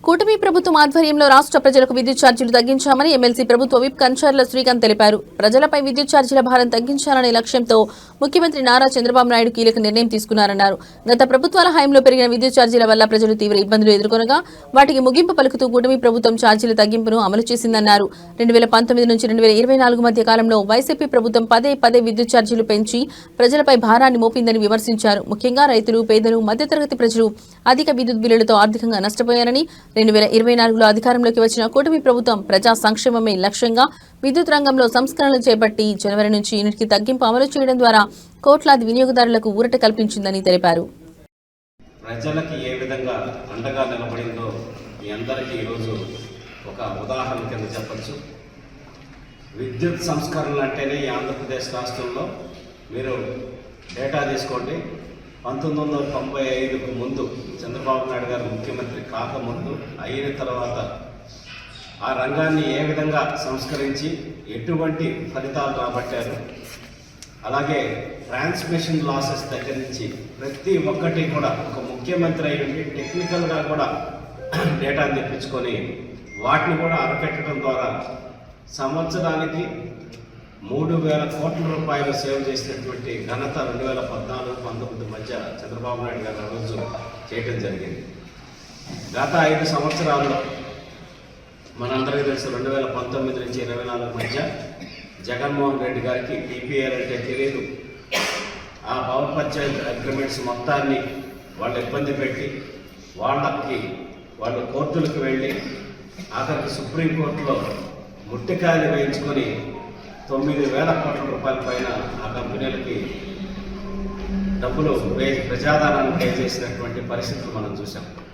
కూటమి ప్రభుత్వం ఆధ్వర్యంలో రాష్ట్ర ప్రజలకు విద్యుత్ ఛార్జీలు తగ్గించామని ఎమ్మెల్సీ ప్రభుత్వ విప్ కంచర్ల శ్రీకాంత్ తెలిపారు. ప్రజలపై విద్యుత్ ఛార్జీల భారం తగ్గించాలనే లక్ష్యంతో ముఖ్యమంత్రి నారా చంద్రబాబు నాయుడు కీలక నిర్ణయం తీసుకున్నారన్నారు. గత ప్రభుత్వాల హయాంలో పెరిగిన విద్యుత్ ఛార్జీల వల్ల ప్రజలు తీవ్ర ఇబ్బందులు ఎదుర్కొనగా వాటికి ముగింపు పలుకుతూ కూటమి ప్రభుత్వం ఛార్జీల తగ్గింపును అమలు చేసిందన్నారు. 2019 నుంచి 2024 మధ్య కాలంలో వైసీపీ ప్రభుత్వం పదే విద్యుత్ ఛార్జీలు పెంచి ప్రజలపై భారాన్ని మోపిందని విమర్శించారు. ముఖ్యంగా రైతులు, పేదలు, మధ్యతరగతి ప్రజలు అధిక విద్యుత్ బిల్లులతో ఆర్థికంగా నష్టపోయారని 2024లో అధికారంలోకి వచ్చిన కూటమి ప్రభుత్వం ప్రజా సంక్షేమమే లక్ష్యంగా విద్యుత్ రంగంలో సంస్కరణలు చేపట్టి జనవరి నుంచి యూనిట్కి తగ్గింపు అమలు చేయడం ద్వారా కోట్లాది వినియోగదారులకు ఊరట కల్పించిందని తెలిపారు. ప్రజలకు ఏ విధంగా అండగా నిలబడిందో మీ అందరికీ ఈరోజు ఒక ఉదాహరణ కింద చెప్పచ్చు. విద్యుత్ సంస్కరణలు అంటేనే ఈ ఆంధ్రప్రదేశ్ రాష్ట్రంలో మీరు డేటా తీసుకోండి. 1995కు ముందు చంద్రబాబు నాయుడు గారు ముఖ్యమంత్రి కాకముందు, అయిన తర్వాత ఆ రంగాన్ని ఏ విధంగా సంస్కరించి ఎటువంటి ఫలితాలు రాబట్టారు, అలాగే ట్రాన్స్మిషన్ లాసెస్ దగ్గర నుంచి ప్రతి ఒక్కటి కూడా ఒక ముఖ్యమంత్రి అయ్యి టెక్నికల్గా కూడా డేటాను తెప్పించుకొని వాటిని కూడా అరకెట్టడం ద్వారా సంవత్సరానికి 3,000 కోట్ల రూపాయలు సేవ్ చేసినటువంటి ఘనత 2014-19 మధ్య చంద్రబాబు నాయుడు గారు ఆ రోజు చేయటం జరిగింది. గత 5 సంవత్సరాల్లో మనందరికీ తెలుసు 2019 నుంచి 2024 మధ్య జగన్మోహన్ రెడ్డి గారికి టీపీఎల్ అంటే తెలియదు. ఆ పవర్ పర్చేజ్ అగ్రిమెంట్స్ మొత్తాన్ని వాళ్ళు ఇబ్బంది పెట్టి వాళ్ళు కోర్టులకు వెళ్ళి ఆఖరికి సుప్రీంకోర్టులో ముట్టికాయలు వేయించుకొని 9,000 కోట్ల రూపాయల పైన ఆ కంపెనీలకి డబ్బులు ప్రజాధనాన్ని పే చేసినటువంటి పరిస్థితులు మనం చూసాం.